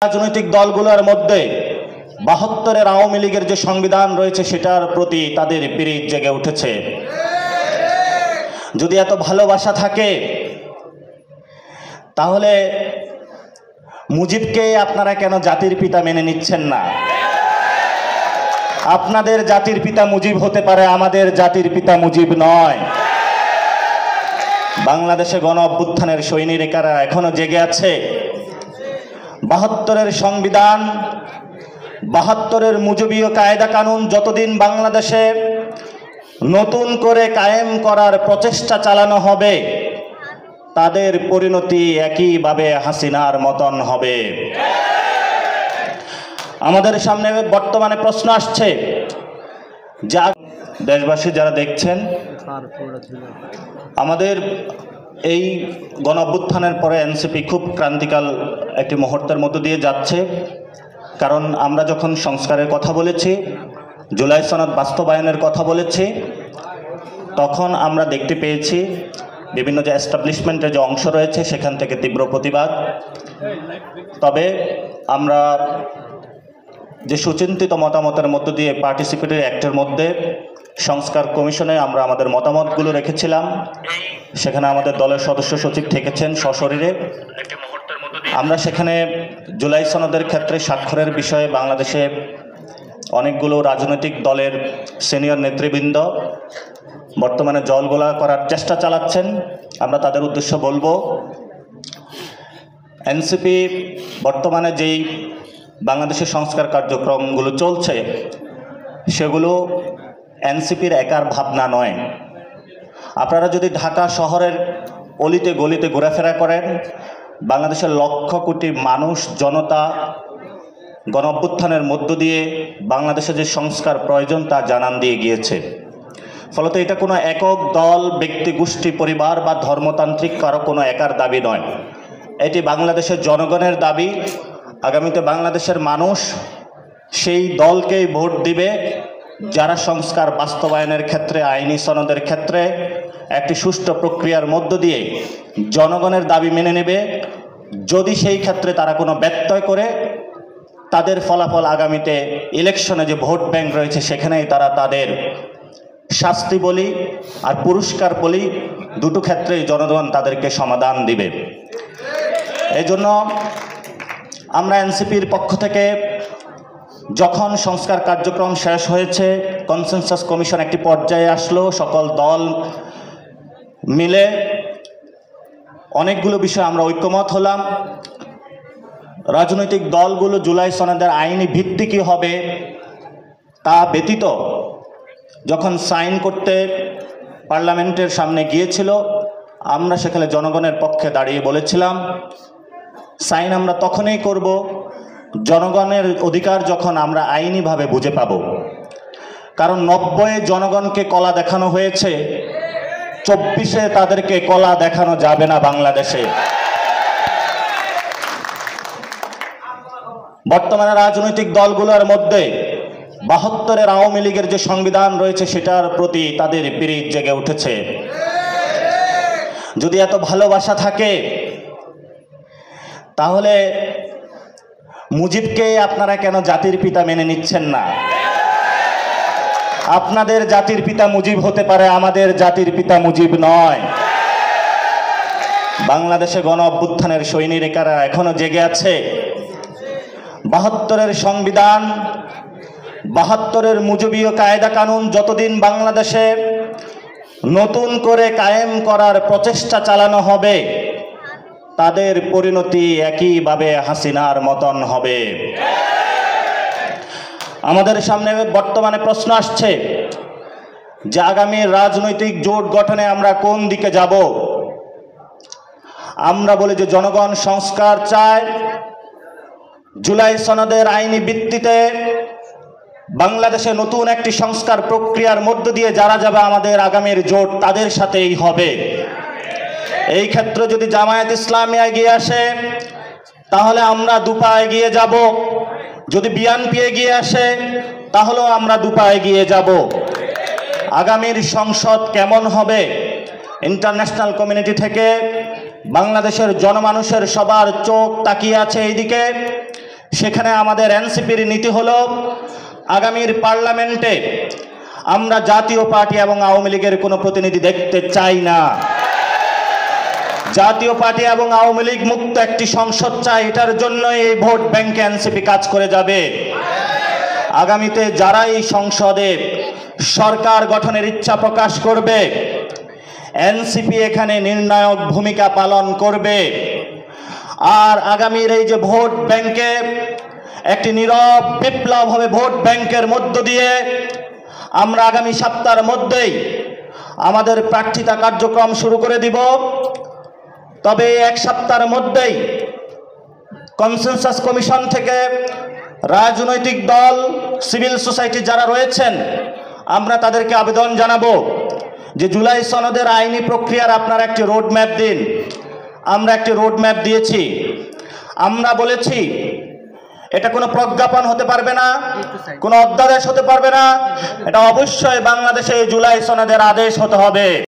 রাজনৈতিক দলগুলোর মধ্যে ৭২-এর আওয়ামী লীগের যে সংবিধান রয়েছে সেটার প্রতি তাদের পিরিত জেগে উঠেছে। যদি এত ভালোবাসা থাকে তাহলে মুজিবকে আপনারা কেন জাতির পিতা মেনে নিচ্ছেন না? আপনাদের জাতির পিতা মুজিব হতে পারে, আমাদের জাতির পিতা মুজিব নয়। বাংলাদেশে গণ অভ্যুত্থানের সৈনিকেরা এখনো জেগে আছে। ৭২-এর সংবিধান, ৭২-এর মুজিবীয় কায়দা কানুন যতদিন বাংলাদেশে নতুন করে কায়েম করার প্রচেষ্টা চালানো হবে, তাদের পরিণতি একইভাবে হাসিনার মতন হবে। আমাদের সামনে বর্তমানে প্রশ্ন আসছে, যা দেশবাসী যারা দেখছেন, আমাদের এই গণ অভ্যুত্থানের পরে এনসিপি খুব ক্রান্তিকাল একটি মুহূর্তের মধ্য দিয়ে যাচ্ছে। কারণ আমরা যখন সংস্কারের কথা বলেছি, জুলাই সনদ বাস্তবায়নের কথা বলেছি, তখন আমরা দেখতে পেয়েছি বিভিন্ন যে এস্টাবলিশমেন্টের যে অংশ রয়েছে সেখান থেকে তীব্র প্রতিবাদ। তবে আমরা যে সুচিন্তিত মতামতের মধ্য দিয়ে পার্টিসিপেটরি অ্যাক্টের মধ্যে সংস্কার কমিশনে আমরা আমাদের মতামতগুলো রেখেছিলাম, সেখানে আমাদের দলের সদস্য সচিব থেকেছেন সশরীরে। আমরা সেখানে জুলাই সনদের ক্ষেত্রে স্বাক্ষরের বিষয়ে বাংলাদেশে অনেকগুলো রাজনৈতিক দলের সিনিয়র নেতৃবৃন্দ বর্তমানে জলগোলা করার চেষ্টা চালাচ্ছেন। আমরা তাদের উদ্দেশ্য বলবো, এনসিপি বর্তমানে যেই বাংলাদেশের সংস্কার কার্যক্রমগুলো চলছে সেগুলো এনসিপির একার ভাবনা নয়। আপনারা যদি ঢাকা শহরের অলিতে গলিতে ঘোরাফেরা করেন, বাংলাদেশের লক্ষ কোটি মানুষ জনতা গণ অভ্যুত্থানের মধ্য দিয়ে বাংলাদেশে যে সংস্কার প্রয়োজন তা জানান দিয়ে গিয়েছে। ফলত এটা কোনো একক দল, ব্যক্তি, গোষ্ঠী, পরিবার বা ধর্মতান্ত্রিক কারো কোনো একার দাবি নয়। এটি বাংলাদেশের জনগণের দাবি। আগামীতে বাংলাদেশের মানুষ সেই দলকেই ভোট দিবে যারা সংস্কার বাস্তবায়নের ক্ষেত্রে, আইনি সনদের ক্ষেত্রে একটি সুষ্ঠু প্রক্রিয়ার মধ্য দিয়ে জনগণের দাবি মেনে নেবে। যদি সেই ক্ষেত্রে তারা কোনো ব্যত্যয় করে, তাদের ফলাফল আগামীতে ইলেকশনে যে ভোট ব্যাংক রয়েছে সেখানেই তারা তাদের শাস্তি বলি আর পুরস্কার বলি দুটো ক্ষেত্রেই জনগণ তাদেরকে সমাধান দিবে। এই জন্য আমরা এনসিপির পক্ষ থেকে যখন সংস্কার কার্যক্রম শেষ হয়েছে, কনসেনসাস কমিশন একটি পর্যায়ে আসলো, সকল দল মিলে অনেকগুলো বিষয় আমরা ঐক্যমত হলাম। রাজনৈতিক দলগুলো জুলাই সনদের আইনি ভিত্তি কী হবে তা ব্যতীত যখন সাইন করতে পার্লামেন্টের সামনে গিয়েছিল, আমরা সেখানে জনগণের পক্ষে দাঁড়িয়ে বলেছিলাম, সাইন আমরা তখনই করব জনগণের অধিকার যখন আমরা আইনিভাবে বুঝে পাব। কারণ ৯০-এ জনগণকে কলা দেখানো হয়েছে, ২৪-এ তাদেরকে কলা দেখানো যাবে না বাংলাদেশে। বর্তমানে রাজনৈতিক দলগুলোর মধ্যে ৭২-এর আওয়ামী লীগের যে সংবিধান রয়েছে সেটার প্রতি তাদের পিরিত জেগে উঠেছে। যদি এত ভালোবাসা থাকে তাহলে মুজিবকে আপনারা কেন জাতির পিতা মেনে নিচ্ছেন না? আপনাদের জাতির পিতা মুজিব হতে পারে, আমাদের জাতির পিতা মুজিব নয়। বাংলাদেশে গণ অভ্যুত্থানের সৈনিকেরা এখনো জেগে আছে। ৭২-এর সংবিধান, ৭২-এর মুজিবীয় কায়দা কানুন যতদিন বাংলাদেশে নতুন করে কায়েম করার প্রচেষ্টা চালানো হবে, তাদের পরিণতি একইভাবে হাসিনার মতন হবে। আমাদের সামনে বর্তমানে প্রশ্ন আসছে যে আগামী রাজনৈতিক জোট গঠনে আমরা কোন দিকে যাব। আমরা বলি যে জনগণ সংস্কার চায়। জুলাই সনদের আইনি ভিত্তিতে বাংলাদেশে নতুন একটি সংস্কার প্রক্রিয়ার মধ্য দিয়ে যারা যাবে আমাদের আগামীর জোট তাদের সাথেই হবে। এই ক্ষেত্রে যদি জামায়াত ইসলামী এগিয়ে আসে তাহলে আমরা দুপা এগিয়ে যাব, যদি বিএনপি এগিয়ে আসে তাহলেও আমরা দুপা এগিয়ে যাব। আগামীর সংসদ কেমন হবে, ইন্টারন্যাশনাল কমিউনিটি থেকে বাংলাদেশের জনমানুষের সবার চোখ তাকিয়ে আছে এইদিকে। সেখানে আমাদের এনসিপির নীতি হলো আগামীর পার্লামেন্টে আমরা জাতীয় পার্টি এবং আওয়ামী লীগের কোনো প্রতিনিধি দেখতে চাই না। জাতীয় পার্টি এবং আওয়ামী লীগ মুক্ত একটি সংসদ চাই। এটার জন্য এই ভোট ব্যাংকে এনসিপি কাজ করে যাবে। আগামীতে যারা এই সংসদে সরকার গঠনের ইচ্ছা প্রকাশ করবে, এনসিপি এখানে নির্ণায়ক ভূমিকা পালন করবে। আর আগামীর এই যে ভোট ব্যাংকে একটি নীরব বিপ্লব হবে, ভোট ব্যাংকের মধ্য দিয়ে আমরা আগামী সপ্তাহের মধ্যেই আমাদের প্রার্থিতা কার্যক্রম শুরু করে দিব। তবে এক সপ্তাহের মধ্যেই কনসেনসাস কমিশন থেকে রাজনৈতিক দল, সিভিল সোসাইটি যারা রয়েছেন, আমরা তাদেরকে আবেদন জানাবো যে জুলাই সনদের আইনি প্রক্রিয়ার আপনারা একটি রোড ম্যাপ দিন। আমরা একটি রোড ম্যাপ দিয়েছি। আমরা বলেছি এটা কোনো প্রজ্ঞাপন হতে পারবে না, কোনো অধ্যাদেশ হতে পারবে না, এটা অবশ্যই বাংলাদেশে জুলাই সনদের আদেশ হতে হবে।